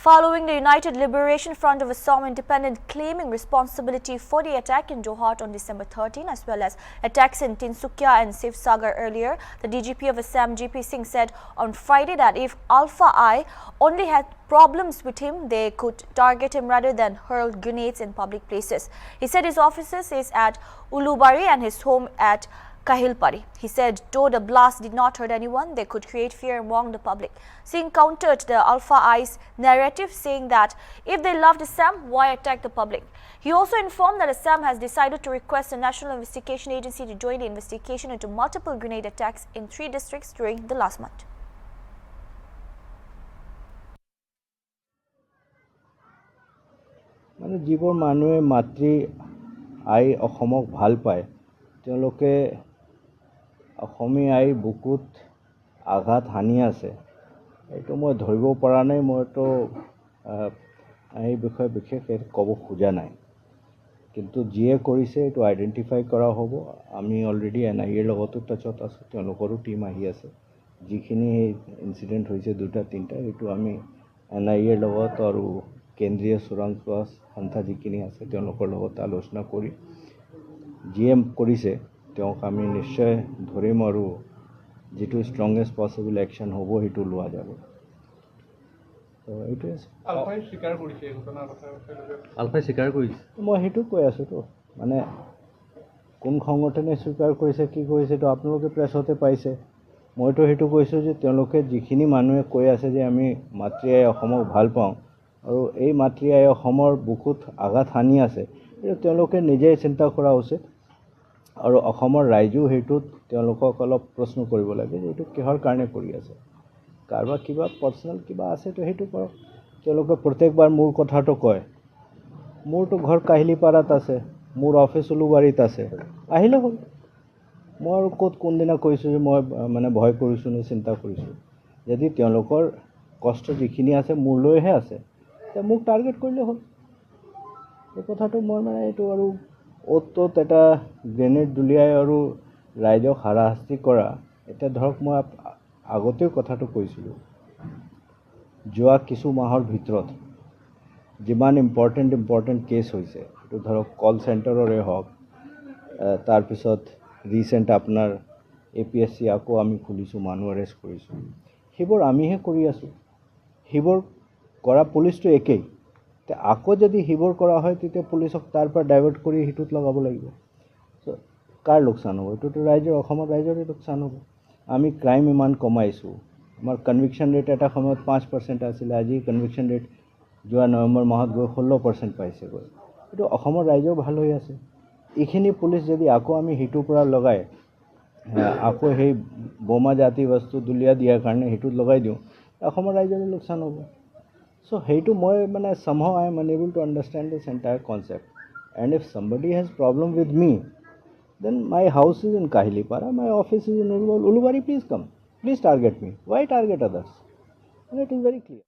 Following the United Liberation Front of Assam Independent claiming responsibility for the attack in Jorhat on December 13 as well as attacks in Tinsukia and Sivsagar earlier, the DGP of Assam GP Singh said on Friday that if Alpha I only had problems with him, they could target him rather than hurl grenades in public places. He said his offices is at Ulubari and his home at Kahilpari. He said, though the blast did not hurt anyone, they could create fear among the public. Singh countered the Alpha I's narrative, saying that if they loved Assam, why attack the public? He also informed that Assam has decided to request the National Investigation Agency to join the investigation into multiple grenade attacks in 3 districts during the last month. মানে যিবোৰ মানুহে মাতৃ আই অসমক ভাল পায় তেওঁলোকে অসমীয়া আইৰ বুকুত আঘাত হানি আছে এইটো মই ধৰিব পৰা নাই মইতো এই বিষয়ে বিশেষ ক'ব খোজা নাই কিন্তু যিয়ে কৰিছে এইটো আইডেন্টিফাই কৰা হ'ব আমি অলৰেডি এনআইএৰ লগতো টাচত আছো তেওঁলোকৰো টিম আহি আছে যিখিনি ইনসিডেন্ট হৈছে দুটা তিনটা এইটো আমি এনআইএৰ লগত আৰু কেন্দ্ৰীয় চোৰাং সংস্থা যিখিনি আছে তেওঁলোকৰ লগত আলোচনা কৰি জিএম কৰিছে তেওঁক আমি নিশ্চয় ধৰিম আৰু যেটো ষ্ট্ৰংগেষ্ট পসিবল একশন হ'ব হেতু লোৱা যাব তো এইটো আলফাই স্বীকাৰ কৰিছে ঘটনাৰ কথা আলফাই স্বীকাৰ কৰিছে মই হেতু কৈ আছো তো মানে কোন সংগঠনে স্বীকাৰ কৰিছে কি কৰিছে তো আপোনালোকে প্ৰেছতে পাইছে মইতো হেতু কৈছো যে তেওঁলোকে যিখিনি মানুহে কৈ আছে যে আমি মাতৃ আই অসমক ভাল পাওঁ আৰু এই মাতৃ আই অসমৰ বুকুত আঘাত হানি আছে এইটো তেওঁলোকে নিজে চিন্তা কৰা উচিত আৰু অসমৰ ৰাইজো হেতুত তেওঁলোকক অলপ প্ৰশ্ন কৰিব লাগে যে এইটো কিহৰ কাৰণে কৰি আছে কাৰবা কিবা পাৰ্সোনাল কিবা আছে তো হেতু কৰক তেওঁলোকে প্ৰত্যেকবাৰ মোৰ কথাটো কয় মোৰটো ঘৰ কাহিলিপাৰাত আছে মোৰ অফিস উলুবাৰীত আছে আহিলে হ'ল মই আৰু ক'ত কোনদিনা কৈছো যে মই মানে ভয় কৰিছো নে চিন্তা কৰিছো যদি তেওঁলোকৰ কষ্ট যিখিনি আছে মোৰ লৈহে আছে তে মোক টাৰ্গেট কৰিলে হ'ল এই কথাটো মই মানে এইটো আৰু অত এটা গ্ৰেনেড দুলিয়াই আৰু ৰাইজক হাৰাশাস্তি কৰা এটা ধৰক মই আগতেও কথাটো কৈছিলো যোৱা কিছু মাহৰ ভিতৰত যিমান ইম্পৰ্টেন্ট কেছ হৈছে এটো ধৰক কল চেণ্টাৰৰে হওক তাৰ পিছত ৰিসেন্ট আপোনাৰ এপিএসসি আকৌ আমি খুলিছো মানুহ এৰেষ্ট কৰিছো হেবোৰ আমিহে কৰি আছো হেবোৰ কৰা পুলিচটো একেই তে আকৌ যদি হেবোৰ কৰা হয় তেতিয়া পুলিচক তাৰ পৰা ডাইভাৰ্ট কৰি হিটুত লগাব লাগিব সো কাৰ লোকসান হ'ব এটো ৰাইজৰ অসমৰ ৰাইজৰ লোকসান হ'ব আমি ক্ৰাইম ইমান কমাইছো আমাৰ কনভিকশন ৰেট এটা সময়ত 5% আছিল আজি কনভিকশন ৰেট যোৱা নৱেম্বৰ মাহত গৈ 16% পাইছে গৈ এটো অসমৰ ৰাইজৰ ভাল হৈ আছে এইখিনি পুলিচ যদি আকৌ আমি হিটুৰ পৰা লগাই আকৌ হেই বোমা জাতি বস্তু দুলিয়া দিয়াৰ কাৰণে হিটুত লগাই দিও অসমৰ ৰাইজৰ লোকসান হ'ব So, hetu moi mane somehow I am unable to understand this entire concept. And if somebody has problem with me, then my house is in Kahilipara, my office is in Ulubari. Please come. Please target me. Why target others? And it is very clear.